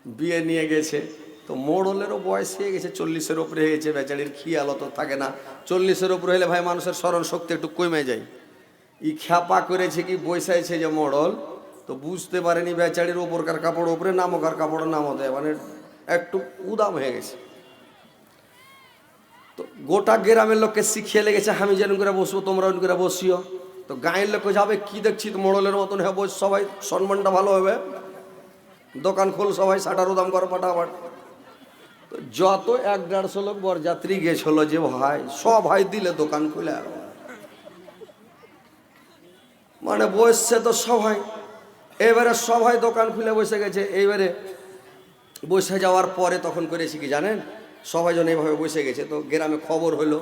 বিয়ে নিয়ে গেছে। তো মোড়লেরও বয়স হয়ে গেছে, 40-এর ওপরে হয়ে গেছে, বেচারির খেয়াল অত থাকে না। 40-এর ওপরে হলে ভাই মানুষের স্মরণ শক্তি একটু কমে যায়। ই খ্যাপা করেছে কি বৈশাইছে যে মোড়ল, তো বুঝতে পারেনি বেচারির ওপরকার কাপড় ওপরে, নামকার কাপড় নামও দেয়, মানে একটু উদাম হয়ে গেছে। তো গোটা গ্রামের লোককে শিখিয়ে লেগেছে, আমি যেন করে বসবো তোমরা ওন করে বসিও। তো গাঁয়ের লোক যাবে কি দেখছি তো মোড়লের মতন হ্যাঁ বস, সবাই সম্মানটা ভালো হবে, দোকান খোল সবাই, শাটার উদাম করো ফাটাফাট। তো যত 1-150 লোক বরযাত্রী গেছিল যে ভাই, সব ভাই দিলে দোকান খুলে, মানে বসছে তো সবাই। এবারে সবাই দোকান খুলে বসে গেছে। এইবারে বসে যাওয়ার পরে তখন করেছি কি জানেন, সবাই জন এইভাবে বসে গেছে। তো গ্রামে খবর হলো,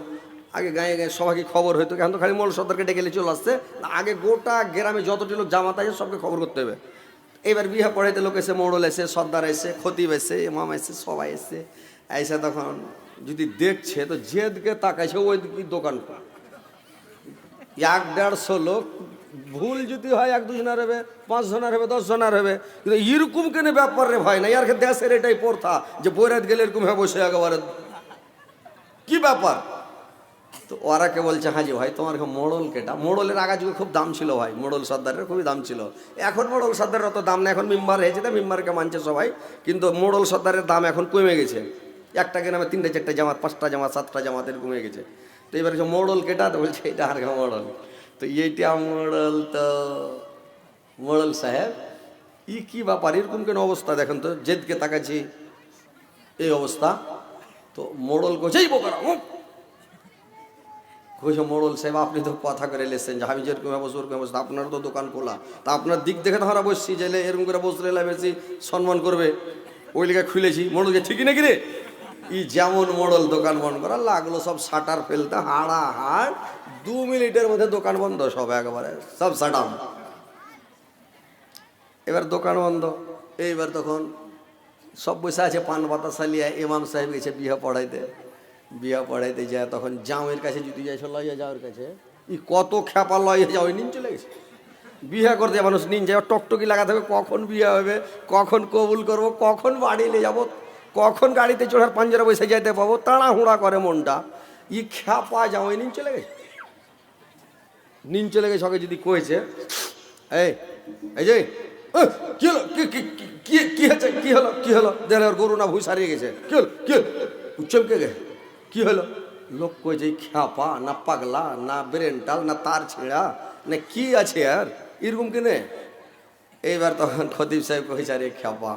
আগে গাঁয়ে গাঁয়ে সবাইকে খবর হইতো, এখন তো খালি মোল সর্দারকে ডেকে চলে আসছে, আগে গোটা গ্রামে যতটি লোক জামাত আছে সবকে খবর করতে হবে। এবার বিয়ে পড়াইতে লোক এসে, মোড়ল এসে, সর্দার এসে, খতিব এসে, ইমাম এসে, সবাই এসে এসে তখন যদি দেখছে তো যেদিকে তাকাইছে ওই দিকে দোকান। 1-150 লোক, ভুল যদি হয় 1-2 জনের হবে, 5 জনের হবে, 10 জনের হবে, কিন্তু এরকম কেন ব্যাপার রে ভাই না, ইয়ার দেশের এটাই প্রথা যে বৈরাত গেলে এরকম হয়ে বসে একেবারে কি ব্যাপার। তো ওরা কে বলছে, হাজি ভাই তোমার মোড়ল কেটা। মোড়লের আগা যুগে খুব দাম ছিল ভাই, মোড়ল সর্দারের খুবই দাম ছিল। এখন মোড়ল সর্দারের অত দাম না, এখন মেম্বার হয়েছে, তো মেম্বারকে মানছে সবাই, কিন্তু মোড়ল সর্দারের দাম এখন কমে গেছে। একটা গ্রামে 3-4 জামাত, 5টা জামাত, 7টা জামাতের কমে গেছে। তো এবার মোড়ল কেটা, তো বলছে এটা আর মোড়ল। তো এইটা মোড়ল, তো মোড়ল সাহেব ই কি ব্যাপার, এরকম কেন অবস্থা দেখেন তো, জেদকে তাকাচ্ছি এই অবস্থা। তো মোড়ল কোথায় বোকারা কইছে, মোড়ল সাহেব আপনি তো কথা করে লেছেন যে আমি যেরকম বসবো ওরকম বসবো, আপনার তো দোকান খোলা, তা আপনার দিক দেখে তো আমরা বসছি, যে এরকম করে বসলে বেশি সম্মান করবে, ওই লিগে খুলেছি। মোড়লকে ঠিকই নাকি রে, ই যেমন মোড়ল দোকান বন্ধ করা লাগলো, সব শাটার ফেলতে হাড় 2 মিনিটের মধ্যে দোকান বন্ধ, সব একেবারে সব শাটার। এবার দোকান বন্ধ। এইবার তখন সব বসে আছে, পান বাতাসা লিয়া ইমাম সাহেব গেছে বিয়া পড়াইতে যায়। তখন জামের কাছে যদি যাই, লইয়া যাওয়ার কাছে ই কত খ্যাপা লইয়া যাও, নিন চলে গেছে। বিয়া করতে মানুষ নিন যায়, টকটকি লাগাতে হবে, কখন বিয়া হবে, কখন কবুল করব, কখন বাড়ি নিয়ে যাবো, কখন গাড়িতে চড়ার পাঞ্জারা বসে যাইতে পাবো, তাড়াহুড়া করে মনটা। ই খ্যাপা যাও, নিন চলে গেছে। নিন চলে গেছে, সঙ্গে যদি কয়েছে, এই যে কি হলো, কি হচ্ছে, কি হলো দেখলে ওর গরু না ভুই সারিয়ে গেছে, কি হলো চমকে গে, কি হলো। লোক কই যে খ্যাপা না পাগলা না ব্রেনটাল না তার ছিঁড়া না কি আছে আর এরকম কেনে। এইবার তখন খতিব সাহেব কইছে, আরে খ্যাপা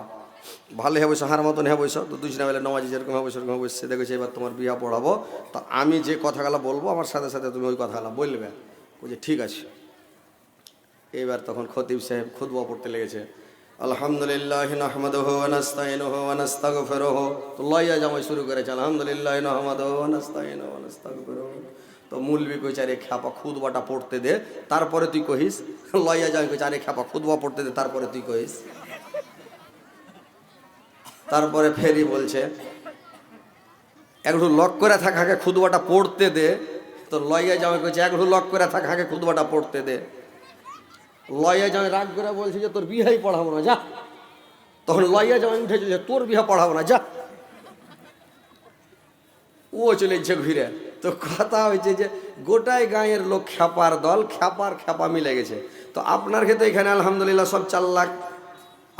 ভালো হয়ে বসে, হার মতন হয়ে বসো, তো 2 জনে বেলা নমাজি যেরকম হয়ে বসে ওরকম বসছে, দেখেছি এবার তোমার বিয়া পড়াবো, তো আমি যে কথাগুলো বলবো আমার সাথে সাথে তুমি ওই কথাগুলো বলবে। বলছে ঠিক আছে। এবার তখন খতিব সাহেব খুতবা পড়তে লেগেছে, আলহামদুলিল্লাহি নাহমাদুহু ওয়া নাস্তাইনুহু ওয়া নাস্তাগফিরুহু। তো লইয়া জামাই শুরু করেছে, আলহামদুলিল্লাহি নাহমাদুহু ওয়া নাস্তাইনুহু ওয়া নাস্তাগফিরুহু। তো মৌলবি কইছে, আরে খ্যাপা খুতবাটা পড়তে দে তারপরে তুই কহিস। লইয়া জামাই কইছে, আরে খ্যাপা খুতবা পড়তে দে তারপরে তুই কহিস। তারপরে ফেরি বলছে, একটু লক করে থাক, আগে খুতবাটা পড়তে দে। তো লইয়া জামাই কইছে, একটু লক করে থাক, আগে খুতবাটা পড়তে দে। লইয়া জামাই রাগ করে বলছে যে তোর বিহাই পড়াবো না, যা। তখন লইয়া জামাই উঠেছে যে তোর বিহা পড়াবো না, যা। ও চলে যাচ্ছে ঘুরে। তো কথা হয়েছে যে গোটাই গাঁয়ের লোক খ্যাপার দল, খ্যাপা মিলে গেছে। তো আপনার ক্ষেত্রে এখানে আলহামদুলিল্লাহ সব 4 লাখ,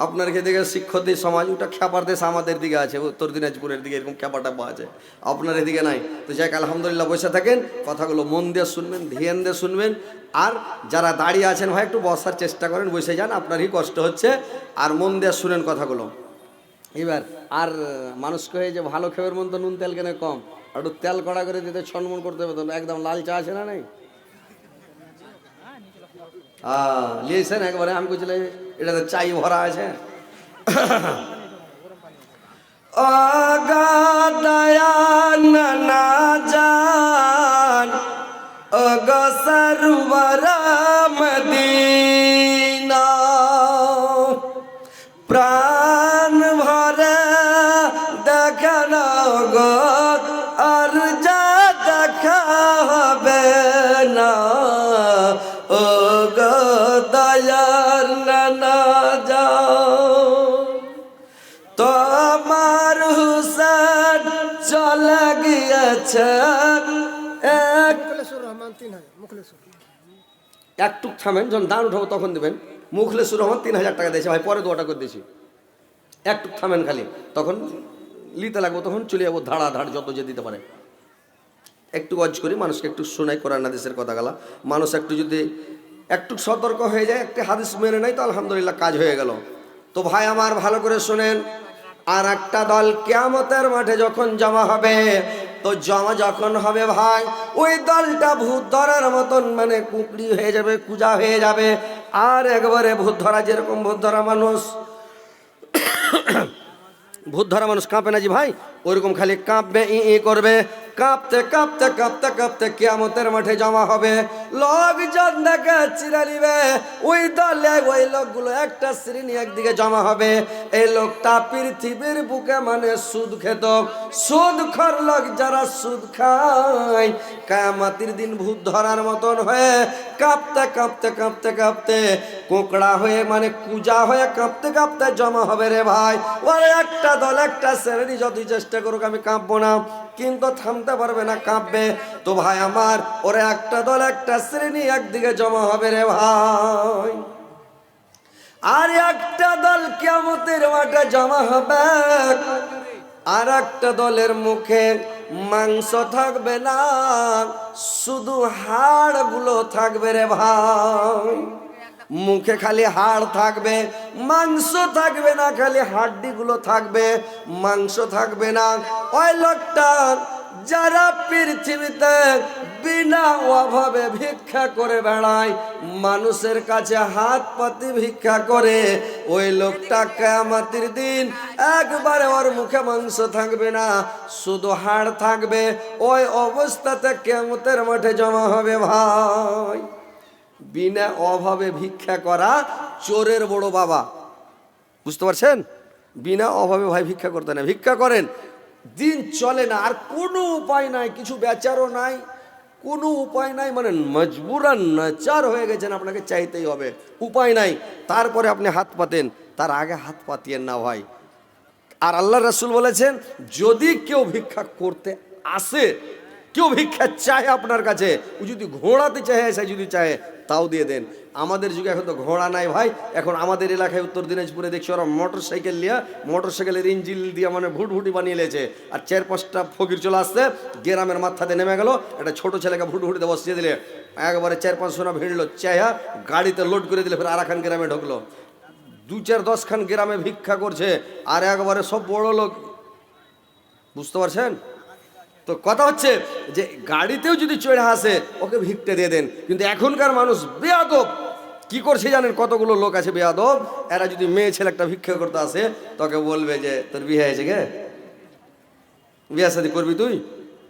আপনার ক্ষেত্রে শিক্ষকদের সমাজ, ওটা খ্যাপার দেশ আমাদের দিকে আছে, উত্তর দিনাজপুরের দিকে এরকম খ্যাপাটা পাওয়া যায়, আপনার এদিকে নাই। তো যাই আলহামদুলিল্লাহ বসে থাকেন, কথাগুলো মন দিয়ে শুনবেন, ধ্যান দিয়ে শুনবেন। আর যারা দাঁড়িয়ে আছেন ভাই একটু বসার চেষ্টা করেন, বসে যান, আপনারই কষ্ট হচ্ছে, আর মন দিয়ে শুনেন কথাগুলো। এবার আর মানুষকে হয়ে যে ভালো খেবের মন তো নুন তেল কেন কম, একটু তেল কড়া করে দিতে সম্মান করতে হবে। তো একদম লাল চা আছে না নাই, লিয়েছেন একবারে, আমি বলছিলাম এটাতে চাই ভরা আছে। দয়ান না জান গসরুবর মদিনা, প্রাণ ভরে দেখানো গো আর যা দেখা হবে না, ও গো দয়ার না যাও। তো দিয়েছে একটু থামেন, যখন দান উঠাবো তখন দেবেন। মুখলেসুর রহমান 3000 টাকা দিয়েছে ভাই, পরে দোয়াটা করে দিয়েছি। একটু থামেন খালি, তখন নিতে লাগবো, তখন চলে যাবো ধাড়াধাড় যত যে দিতে পারে। একটু ওয়াজ করি, মানুষকে একটু শোনাই কোরআন হাদিসের কথাগুলা। মানুষ একটু যদি একটু সতর্ক হয়ে যায়, একটা হাদিস মেনে নেয়, তো আলহামদুলিল্লাহ কাজ হয়ে গেল। তো ভাই আমার ভালো করে শোনেন, আর একটা দল কিয়ামতের মাঠে যখন জমা হবে, তো জমা যখন হবে ভাই, ওই দলটা ভূত ধরার মতন মানে কুকড়ি হয়ে যাবে, কুজা হয়ে যাবে। আর একবারে ভূত ধরা, যেরকম ভূত ধরা মানুষ, ভূত ধরা মানুষ কাঁপে না জি ভাই, ওইরকম খালি কাঁপবে, ই করবে, কাঁপতে কাঁপতে কাঁপতে কাঁপতে কিয়ামতের মাঠে জমা হবে। লোকজন দেখে চিরা নিবে, ওই দলে ওই লোকগুলো একটা শ্রেণী একদিকে জমা হবে। এই লোকটা পৃথিবীর বুকে মানে সুদ খেত, সুদখোর লোক যারা সুদ খায়, কিয়ামতের দিন ভূত ধরার মতন হয়ে কাঁপতে কাঁপতে কাঁপতে কাঁপতে কোকড়া হয়ে মানে কুজা হয়ে কাঁপতে কাঁপতে জমা হবে রে ভাই। ওর একটা দল একটা শ্রেণী যতই চেষ্টা করুক আমি কাঁপবো না, কিন্তু থামতে পারবে না, কাঁপবে। তো ভাই আমার, ওরা একটা দল একটা শ্রেণী একদিকে জমা হবে রে ভাই, আর একটা দল কিয়ামতের মাঠে জমা হবে। আর একটা দলের মুখে মাংস থাকবে না, শুধু হাড় গুলো থাকবে রে ভাই। মুখে খালি হাড় থাকবে, মাংস থাকবে না, খালি হাড্ডি গুলো থাকবে, মাংস থাকবে না। ওই লোকটা যারা পৃথিবীতে বিনা অভাবে ভিক্ষা করে বেড়ায়, মানুষের কাছে হাত পাতি ভিক্ষা করে, ওই লোকটা কিয়ামতের দিন একবারে ওর মুখে মাংস থাকবে না, শুধু হাড় থাকবে। ওই অবস্থাতে কিয়ামতের মাঠে জমা হবে ভাই। বিনা অভাবে ভিক্ষা করা চোরের বড় বাবা, বুঝতে পারছেন? বিনা অভাবে ভাই ভিক্ষা করতে না, ভিক্ষা করেন, দিন চলে না, আর কোনো উপায় নাই, কিছু বেচারও নাই, কোনো উপায় নাই, মানে মজবুরান নাচার হয়ে গেছেন, আপনাকে চাইতেই হবে, উপায় নাই, তারপরে আপনি হাত পাতেন, তার আগে হাত পাতিয়েন না ভাই। আর আল্লাহ রাসূল বলেছেন, যদি কেউ ভিক্ষা করতে আসে, কেউ ভিক্ষা চায় আপনার কাছে, ও যদি ঘোড়াতে চায়, সে যদি চায় তাও দিয়ে দেন। আমাদের যুগে এখন তো ঘোড়া নাই ভাই, এখন আমাদের এলাকায় উত্তর দিনাজপুরে দেখছি ওরা মোটর সাইকেল নিয়ে, মোটর সাইকেলের ইঞ্জিল দিয়ে মানে ভুটভুটি বানিয়ে লেছে, আর 4-5টা ফকির চলে আসছে, গ্রামের মাথাতে নেমে গেল, একটা ছোট ছেলেকে ভুটভুটিতে বসিয়ে দিলে, একবারে 4-500 না ভিড়লো, চায়া গাড়িতে লোড করে দিলে, ফের আরাকান গ্রামে ঢুকলো, 2-4-10 খান গ্রামে ভিক্ষা করছে, আর একবারে সব বড় লোক, বুঝতে পারছেন? তো কথা হচ্ছে যে গাড়িতেও যদি চড়ে আসে, ওকে ভিক্ষা দিয়ে দেন। কিন্তু এখনকার মানুষ বেয়াদব, কি করছে জানেন? কতগুলো লোক আছে বেয়াদব, এরা যদি মেয়ে ছেলে একটা ভিক্ষা করতে আসে, তোকে বলবে যে তোর বিয়ে হয়েছে গে, বিয়ে শাদী করবি তুই,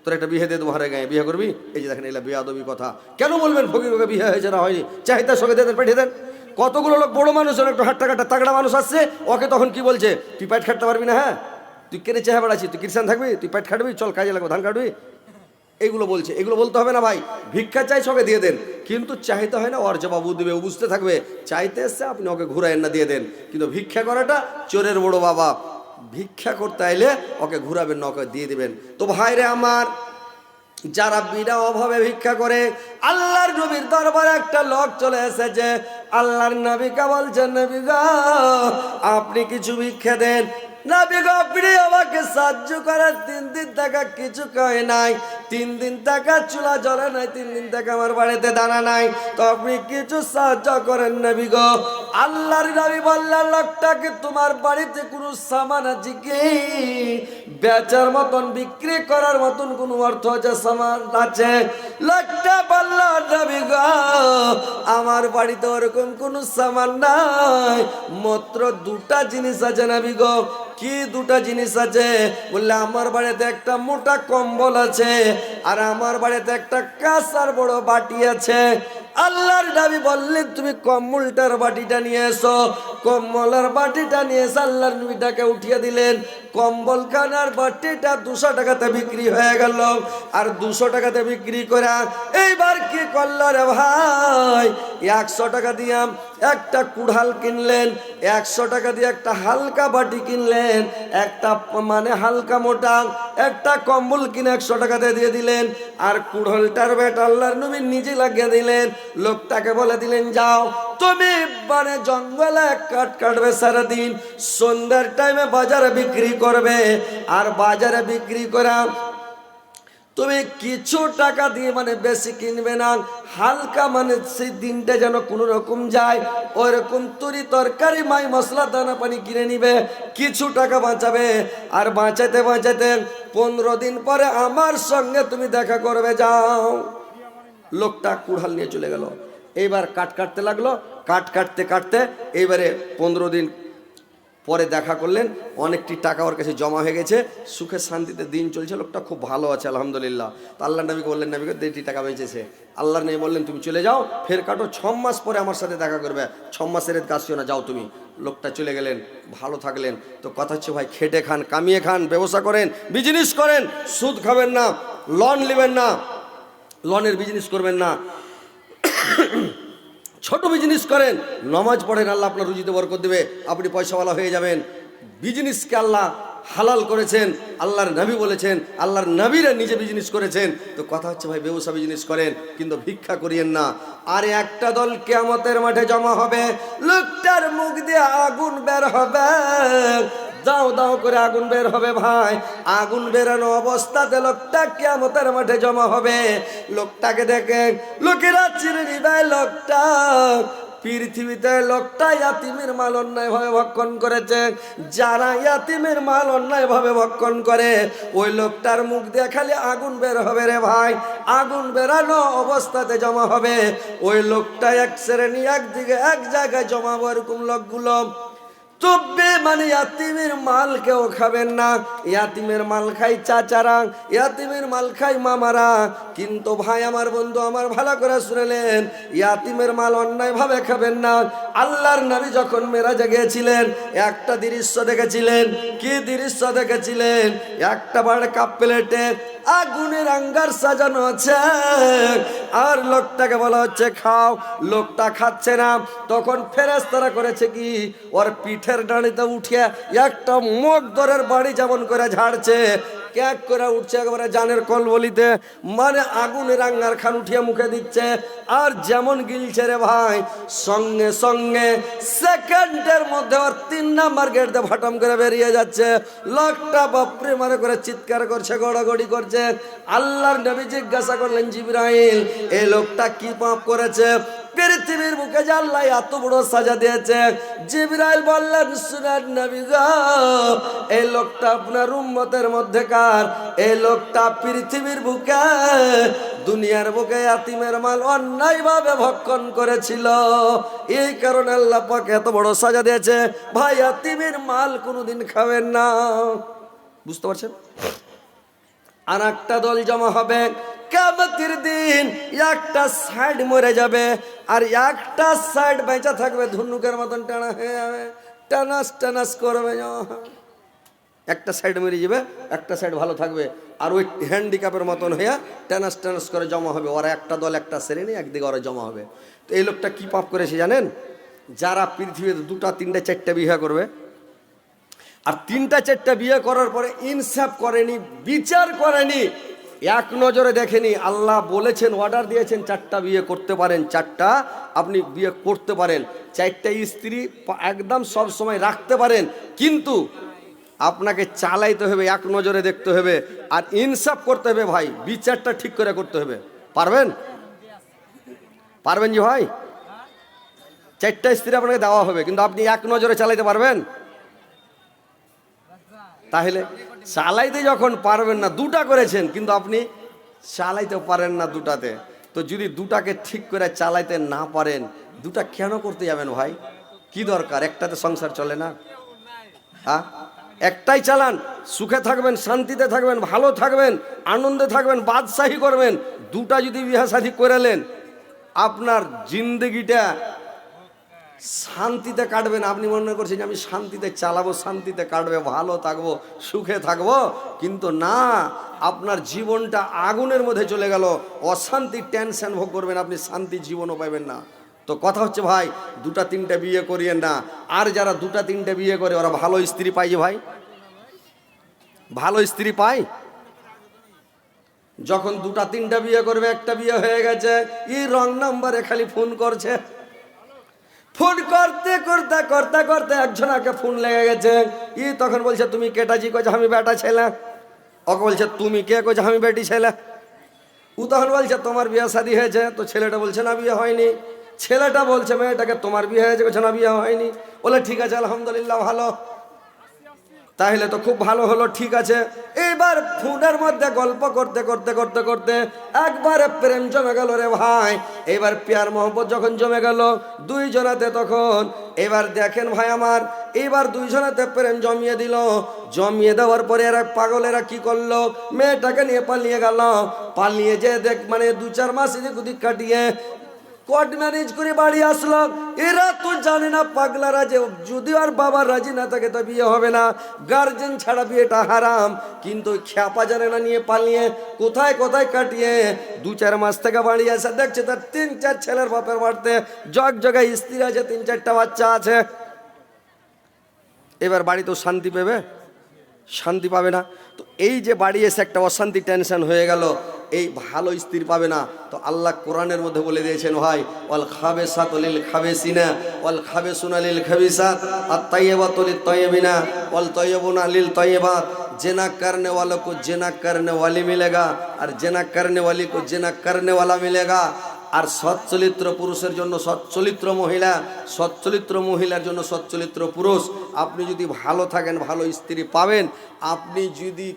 তোর একটা বিয়ে দিয়ে দেবো, হারে গায়ে বিয়ে করবি। এই যে দেখেন, এগুলা বেয়াদবি কথা। কেন বলবেন ফকির ওকে বিয়ে হয়েছে না হয়নি, চাহিদা সঙ্গে দিয়ে দেন, পাঠিয়ে দেন। কতগুলো লোক বড় মানুষ, একটু হাট্টা কাটা তাগড়া মানুষ আসছে, ওকে তখন কি বলছে, তুই পেট খাটতে পারবি না, হ্যাঁ তুই কেড়ে চেহারা বেড়াচ্ছিস, তুই কিষান থাকবি, তুই পেট খাটবি, চল কাজে লাগবো, ধান কাটবি, এইগুলো বলছে। এগুলো বলতে হবে না ভাই, ভিক্ষা চাই সঙ্গে দিয়ে দেন, কিন্তু চাইতে হয় না, ওর জবাব দিবে, ও বুঝতে থাকবে, চাইতে এসছে আপনি ওকে ঘুরাইন না, দিয়ে দেন। কিন্তু ভিক্ষা করাটা চোরের বড় বাবা, ভিক্ষা করতে আইলে ওকে ঘুরাবেন না, ওকে দিয়ে দিবেন। তো ভাইরে আমার, যারা বিনা অভাবে ভিক্ষা করে, আল্লাহর নবীর দরবারে একটা লোক চলে এসেছে, আল্লাহর নবীকে বলছেন, নবী গো আপনি কিছু ভিক্ষা দেন, নবী গো আপনি আমাকে সাহায্য করার, 3 দিন টাকা কিছু কয় নাই, 3 দিন টাকা চুলা জ্বলে নাই, 3 দিন টাকা আমার বাড়িতে দানা নাই, তো আপনি কিছু সাহায্য করেন নবী গো। আল্লাহর নবী বললেন, লোকটাকে তোমার বাড়িতে কোনো সামান আছে কি বেচার মতন, বিক্রি করার মতন কোনো অর্থ আছে, সামান আছে? লোকটা বলল, নবী গো আমার বাড়িতে ওরকম কোনো সামান নাই, মাত্র 2টা জিনিস আছে নবী গো। কি 2টা জিনিস আছে? বললে আমার বাড়িতে একটা মোটা কম্বল আছে, আর আমার বাড়িতে একটা কাঁসার বড় বাটি আছে। আল্লাহর নবী বললেন, তুমি কম্বলটার বাটিটা নিয়ে এসো। কম্বলের বাটিটা নিয়ে আল্লাহর নবীটাকে উঠিয়ে দিলেন। কম্বল খানার বাটিটা 200 টাকাতে বিক্রি হয়ে গেল। আর 200 টাকাতে বিক্রি করে এইবার কি করল রে ভাই, 100 টাকা দিয়ে একটা কুড়াল কিনলেন, 100 টাকা দিয়ে একটা হালকা বাটি কিনলেন, একটা মানে হালকা মোটা একটা কম্বল কিনে 100 টাকাতে দিয়ে দিলেন। আর কুড়ালটার বেট আল্লাহর নবী নিজে লাগিয়ে দিলেন। লোকটাকে বলে দিলেন, যাও তুমি মানে জঙ্গলে কাঠ কাটবে সারাদিন, সন্ধ্যার টাইমে বাজারে বিক্রি করবে। আর বাজারে বিক্রি করা তুমি কিছু টাকা দিয়ে মানে বেশি কিনবে না, হালকা মানে সেই দিনটা যেন কোনো রকম যায় ওই রকম তরি তরকারি মাই মশলা দানা পানি কিনে নিবে, কিছু টাকা বাঁচাবে। আর বাঁচাতে বাঁচাতে 15 দিন পরে আমার সঙ্গে তুমি দেখা করবে, যাও। লোকটা কুড়াল নিয়ে চলে গেল। এইবার কাট কাটতে লাগলো, কাট কাটতে কাটতে এইবারে 15 দিন পরে দেখা করলেন, অনেকটি টাকা ওর কাছে জমা হয়ে গেছে, সুখে শান্তিতে দিন চলছে, লোকটা খুব ভালো আছে আলহামদুলিল্লাহ। তো আল্লাহ নবীকে বললেন, নবীকে 1.5 টাকা বেঁচেছে। আল্লাহর নবী বললেন, তুমি চলে যাও, ফের কাটো, 6 মাস পরে আমার সাথে দেখা করবে, 6 মাসের কাজও না, যাও তুমি। লোকটা চলে গেলেন, ভালো থাকলেন। তো কথা হচ্ছে ভাই, খেটে খান, কামিয়ে খান, ব্যবসা করেন, বিজনেস করেন, সুদ খাবেন না, লোন নেবেন না, লোনের বিজনেস করবেন না, ছোট বিজনেস করেন, নামাজ পড়েন, আল্লাহ আপনার রুজিতে বরকত দেবে, আপনি পয়সাওয়ালা হয়ে যাবেন। বিজনেসকে আল্লাহ হালাল করেছেন, আল্লাহর নবী বলেছেন, আল্লাহর নবীরা নিজে বিজনেস করেছেন। তো কথা হচ্ছে ভাই, ব্যবসা বিজনেস করেন, কিন্তু ভিক্ষা করিয়েন না। আর একটা দল কিয়ামতের মাঠে জমা হবে, লোকটার মুখ দিয়ে আগুন বের হবে, দাও দাও করে আগুন বের হবে ভাই। আগুন বেরানো অবস্থাতে লোকটা কিয়ামতের মাঠে জমা হবে। লোকটাকে দেখে লোকেরা চিনে নিবে, লোকটা পৃথিবীতে লোকটা ইয়াতিমের মাল অন্যায় ভাবে ভক্ষণ করেছে। যারা ইয়াতিমের মাল অন্যায় ভাবে ভক্ষণ করে, ওই লোকটার মুখ দিয়ে খালি আগুন বের হবে রে ভাই। আগুন বেরানো অবস্থাতে জমা হবে। ওই লোকটা এক শ্রেণী একদিকে এক জায়গায় জমাবো, এরকম লোকগুলো। তবে মানে ইয়াতিমের মাল কেউ খাবেন না। ইয়াতিমের মাল খাই চাচারা, ইয়াতিমের মাল খাই মামারা। কিন্তু ভাই আমার বন্ধু আমার ভালো করে শুনলেন, ইয়াতিমের মাল অন্যায় ভাবে খাবেন না। আল্লাহর নবী যখন মেরাজে গিয়েছিলেন, একটা দৃশ্য দেখেছিলেন। কি দৃশ্য দেখেছিলেন? একটা বড় কাপ প্লেটে আগুনের আঙ্গার সাজানো আছে, আর লোকটাকে বলা হচ্ছে খাও। লোকটা খাচ্ছে না। তখন ফেরেশতারা করেছে কি, ওর পিঠের ডাঁড়িতে উঠিয়ে একটা মগদরের বাড়ি যেমন করে ঝাড়ছে, ক্যাক করে উঠছে একেবারে জানের কলবলিতে, মানে আগুনের আঙ্গার খান উঠিয়ে মুখে দিচ্ছে। আর যেমন গিলছে রে ভাই, সঙ্গে সঙ্গে সেকেন্ডের মধ্যে ওর 3 নাম্বার গেট দিয়ে ফাটাম করে বেরিয়ে যাচ্ছে। লোকটা বাপরে মারে করে চিৎকার করছে, গড়াগড়ি করছে। আল্লাহর নবী জিজ্ঞাসা করলেন, জিবরাইল এই লোকটা কি পাপ করেছে? পৃথিবীর বুকে যে আল্লাহ এত বড় সাজা দিয়েছে। জিবরাইল বললেন, শুনেন নবী গো, এই লোকটা আপনার উম্মতের মধ্যে কার? এই লোকটা পৃথিবীর বুকে দুনিয়ার বুকে ইয়াতিমের মাল অন্যায় ভাবে ভক্ষণ করেছিল। এই কারণে আল্লাহ পাক এত বড় সাজা দিয়েছে। ভাই ইয়াতিমের মাল কোনোদিন খাবেন না। বুঝতে পারছেন? আর একটা দল জমা হবে কিয়ামতের দিন, একটা সাইড মরে যাবে আর একটা সাইড বেঁচে থাকবে, ধনুকের মতন টানা হয়ে যাবে, টানাস টানাস করবে। একটা সাইড মরে যাবে, একটা সাইড ভালো থাকবে, আর ওই হ্যান্ডিক্যাপের মতন হয়ে টানাস টানাস করে জমা হবে। ওরা একটা দল একটা শ্রেণী একদিকে ওরা জমা হবে। তো এই লোকটা কি পাপ করেছে জানেন? যারা পৃথিবীতে 2টা 3টা 4টা বিয়ে করবে, আর 3টা 4টা বিয়ে করার পরে ইনসাফ করেনি, বিচার করেনি, এক নজরে দেখেনি। আল্লাহ বলেছেন, অর্ডার দিয়েছেন 4টা বিয়ে করতে পারেন, 4টা আপনি বিয়ে করতে পারেন, 4টা স্ত্রী একদম সব সময় রাখতে পারেন, কিন্তু আপনাকে চালাইতে হবে, এক নজরে দেখতে হবে, আর ইনসাফ করতে হবে ভাই, বিচারটা ঠিক করে করতে হবে। পারবেন? পারবেন জি ভাই? 4টা স্ত্রী আপনাকে দেওয়া হবে, কিন্তু আপনি এক নজরে চালাইতে পারবেন? তাহলে চালাইতে যখন পারবেন না, 2টা করেছেন কিন্তু আপনি চালাইতে পারেন না 2টাতে, তো যদি 2টাকে ঠিক করে চালাইতে না পারেন, 2টা কেন করতে যাবেন ভাই? কি দরকার? একটাতে সংসার চলে না? হ্যাঁ, একটাই চালান, সুখে থাকবেন, শান্তিতে থাকবেন, ভালো থাকবেন, আনন্দে থাকবেন, বাদশাহী করবেন। 2টা যদি বিয়ে শাদী করেলেন, আপনার জিন্দগিটা শান্তিতে কাটবে না। আপনি মনে করছেন যে আমি শান্তিতে চালাবো, শান্তিতে কাটবে, ভালো থাকবো, সুখে থাকবো, কিন্তু না, আপনার জীবনটা আগুনের মধ্যে চলে গেল। অশান্তি, টেনশন ভোগ করবেন, আপনি শান্তি জীবনও পাবেন না। তো কথা হচ্ছে ভাই, দুটা তিনটা বিয়ে করিয়েন না। আর যারা দুটা তিনটা বিয়ে করে ওরা ভালো স্ত্রী পায় যে ভাই? ভালো স্ত্রী পায়? যখন দুটা তিনটা বিয়ে করবে, একটা বিয়ে হয়ে গেছে, এই রং নাম্বারে খালি ফোন করছে। ফোন করতে করতে করতে করতে একজনাকে ফোন লেগে গেছে। তখন বলছে তুমি কেটাজি? কইছে আমি বেটা ছেলে। ওকে বলছে তুমি কে? কইছে আমি বেটি ছেলে। ও তখন বলছে তোমার বিয়ে শাদী হয়েছে? তো ছেলেটা বলছে না বিয়ে হয়নি। ছেলেটা বলছে মেয়েটাকে তোমার বিয়ে হয়েছে? বলছে না বিয়ে হয়নি। বলে ঠিক আছে, আলহামদুলিল্লাহ, ভালো, তাহলে তো খুব ভালো হলো, ঠিক আছে। এইবার ফোনের মধ্যে গল্প করতে করতে করতে করতে একবারে প্রেম জমে গেল রে ভাই। এবার প্যার মোহব্বত যখন জমে গেল দুইজনাতে, তখন এবার দেখেন ভাই আমার, এইবার দুইজনাতে প্রেম জমিয়ে দিল। জমিয়ে দেওয়ার পরে এরা পাগলেরা কি করলো, মেয়েটাকে নিয়ে পালিয়ে গেল। পালিয়ে যে দেখ মানে 2-4 মাস এদিক ওদিক কাটিয়ে কোর্ট ম্যারেজ করে বাড়ি আসলো। এরা তো জানে না পাগলারা যে যদি আর বাবার রাজি না থাকে তো বিয়ে হবে না, গার্জেন ছাড়া বিয়েটা হারাম। কিন্তু খ্যাপা জানে না, নিয়ে পালিয়ে কোথায় কোথায় কাটিয়ে 2-4 মাস থেকে বাড়ি আসে, দেখছে তার 3-4 ছেলের বাপের বাড়িতে জগ জগায় স্ত্রী আছে, 3-4টা বাচ্চা আছে। এবার বাড়িতেও শান্তি পাবে? শান্তি পাবে না। তো এই যে বাড়ি এসে একটা অশান্তি, টেনশন হয়ে গেল, এই ভালো স্ত্রী পাবে না। তো আল্লাহ কোরআনের মধ্যে বলে দিয়েছেন ভাই, ওয়াল খাবিসাতু লিল খাবিসিনা ওয়াল খাবিসুনা লিল খাবিসাত আত তাইয়্যিবাতু লিত তাইয়্যিবিনা ওয়াল তাইয়্যিবুনা লিল তাইয়্যিবাত। जिना करने वालों को जिना करने वाली मिलेगा और जिना करने वाली को जिना करने वाला मिलेगा। আর সচ্চরিত্র পুরুষের জন্য সচ্চরিত্র মহিলা, সচ্চরিত্র মহিলার জন্য সচ্চরিত্র পুরুষ। আপনি যদি ভালো থাকেন ভালো স্ত্রী পাবেন, আপনি যদি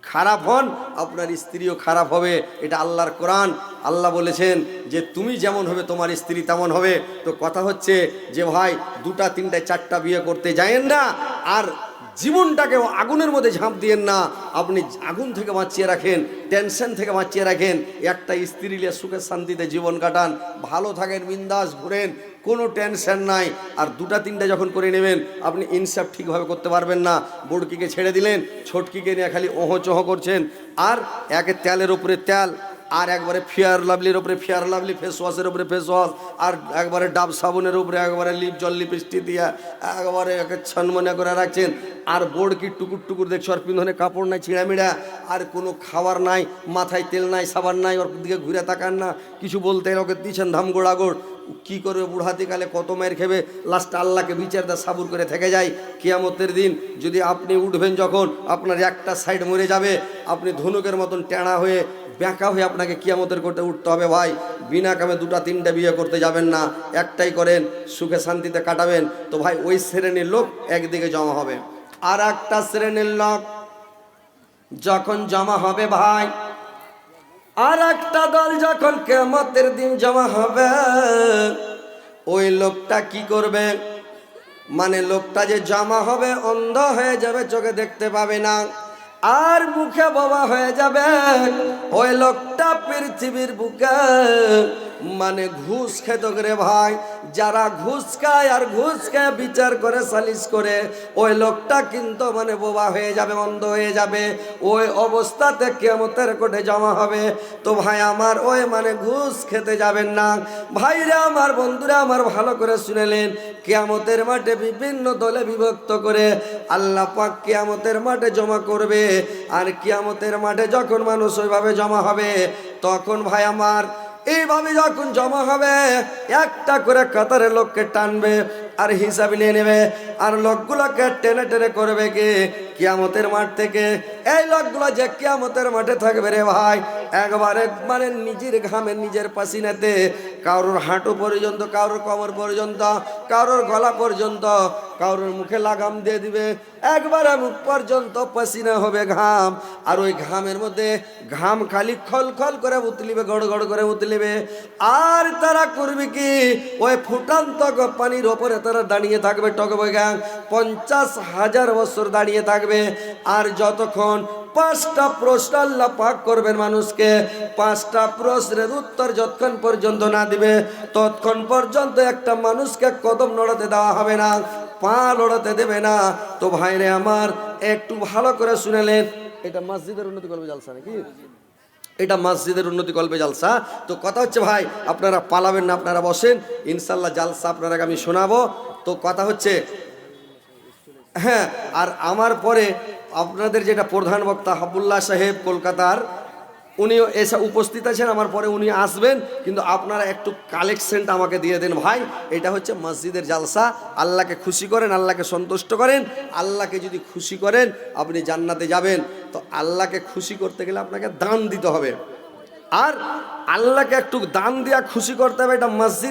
খারাপ হন আপনার স্ত্রীও খারাপ হবে। এটা আল্লাহর কোরআন। আল্লাহ বলেছেন যে তুমি যেমন হবে তোমার স্ত্রী তেমন হবে। তো কথা হচ্ছে যে ভাই 2টা 3টা 4টা বিয়ে করতে যায়েন না, আর জীবনটাকে আগুনের মধ্যে ঝাঁপ দিয়েন না। আপনি আগুন থেকে বাঁচিয়ে রাখেন, টেনশন থেকে বাঁচিয়ে রাখেন, একটা স্ত্রী নিয়ে সুখে শান্তিতে জীবন কাটান, ভালো থাকেন, বিন্দাস ঘুরেন, কোনো টেনশন নাই। আর 2টা 3টা যখন করে নেবেন আপনি ইনসাফ ঠিকভাবে করতে পারবেন না। বড়কিকে ছেড়ে দিলেন, ছোটকিকে নিয়ে খালি ওহচোহ করছেন। আর একে তেলের উপরে তেল, আর একবারে ফেয়ার লাভলির উপরে ফেয়ার লাভলি, ফেস ওয়াশের উপরে ফেস ওয়াশ, আর একবারে ডাব সাবুনের উপরে একবারে লিপ জল লিপস্টিক দিয়া একবারে একে ছনমনে করে রাখছেন। আর বড়কি টুকুর টুকুর দেখছো, আর পিন্ধনে কাপড় নাই, ছিঁড়ামিড়া, আর কোনো খাবার নাই, মাথায় তেল নাই, সাবান নাই, ওর দিকে ঘুরে তাকান না, কিছু বলতে ওকে দিচ্ছেন ধাম গোড়াগোড়। কি করবে বুড়াতে কালে, কত মায়ের খেবে, লাস্ট আল্লাহকে বিচার দা সাবুর করে থেকে যায়। কিয়ামতের দিন যদি আপনি উঠবেন, যখন আপনার একটা সাইড মরে যাবে, আপনি ধনুকের মতন টেঁড়া হয়ে ব্যাঁকা হয়ে আপনাকে কিয়ামতের করতে উঠতে হবে। ভাই বিনা কামে 2টা 3টা বিয়ে করতে যাবেন না, একটাই করেন, সুখে শান্তিতে কাটাবেন। তো ভাই ওই শ্রেণীর লোক একদিকে জমা হবে, আর একটা শ্রেণীর লোক যখন জমা হবে ভাই, আর একটা দল যখন কিয়ামতের দিন জমা হবে, ওই লোকটা কি করবে, মানে লোকটা যে জমা হবে অন্ধ হয়ে যাবে, চোখে দেখতে পাবে না, আর মুখে বোবা হয়ে যাবে। ওই লোকটা পৃথিবীর বুকে মানে ঘুষ খেত করে ভাই, যারা ঘুষ খায় আর ঘুষ খেয়ে বিচার করে সালিশ করে, ওই লোকটা কিন্তু মানে বোবা হয়ে যাবে, অন্ধ হয়ে যাবে। ওই অবস্থাতে কিয়ামতের কোঠে জমা হবে। তো ভাই আমার ওই মানে ঘুষ খেতে যাবেন না। ভাইরা আমার, বন্ধুরা আমার, ভালো করে শুনেলেন, কিয়ামতের মাঠে বিভিন্ন দলে বিভক্ত করে আল্লাহ পাক কিয়ামতের মাঠে জমা করবে। আর কিয়ামতের মাঠে যখন মানুষ ওইভাবে জমা হবে, তখন ভাই আমার এইভাবে যখন জমা হবে, একটা করে কাতারে লোককে টানবে আর হিসাব নিয়ে নেবে। আর লোকগুলোকে টেনে টেনে করবে কি কিয়ামতের মাঠ থেকে। এই লোকগুলো যে কিয়ামতের মাঠে থাকবে রে ভাই, একবারে মানে নিজের ঘামে নিজের পাসিনাতে কারোর হাঁটু পর্যন্ত, কারোর কোমর পর্যন্ত, কারোর গলা পর্যন্ত, কারোর মুখে লাগাম দিয়ে দিবে, একবারে মুখ পর্যন্ত পাসিনা হবে, ঘাম। আর ওই ঘামের মধ্যে ঘাম খালি খল খল করে উতলিবে, গড় গড় করে উতলিবে। আর তারা করবে কি, ওই ফুটান্ত পানির ওপরে তারা দাঁড়িয়ে থাকবে টকবগাং, 50,000 বছর দাঁড়িয়ে থাকবে। আর যতক্ষণ 5টা প্রশ্ন আল্লাহ পাক করবেন মানুষকে, 5টা প্রশ্নের উত্তর যতক্ষণ পর্যন্ত না দিবে ততক্ষণ পর্যন্ত একটা মানুষকে কদম নড়াতে দেওয়া হবে না, পা লড়াতে দেবে না। তো ভাইরে আমার একটু ভালো করে শুনেলেন, এটা মসজিদের উন্নতি কল্পে জালসা নাকি? এটা মসজিদের উন্নতি কল্পে জালসা। তো কথা হচ্ছে ভাই, আপনারা পালাবেন না, আপনারা বসেন, ইনশাল্লাহ জালসা আপনারা আমি শোনাবো। তো কথা হচ্ছে, হ্যাঁ, আর আমার পরে আপনাদের যেটা প্রধান বক্তা হাবুল্লাহ সাহেব কলকাতার, উনিও এসে উপস্থিত আছেন, আমার পরে উনি আসবেন। কিন্তু আপনারা একটু কালেকশনটা আমাকে দিয়ে দেন ভাই। এটা হচ্ছে মসজিদের জালসা, আল্লাহকে খুশি করেন, আল্লাহকে সন্তুষ্ট করেন। আল্লাহকে যদি খুশি করেন আপনি জান্নাতে যাবেন। তো আল্লাহকে খুশি করতে গেলে আপনাকে দান দিতে হবে, আর আল্লাহকে একটু দান দিয়া খুশি করতে হবে। এটা মসজিদ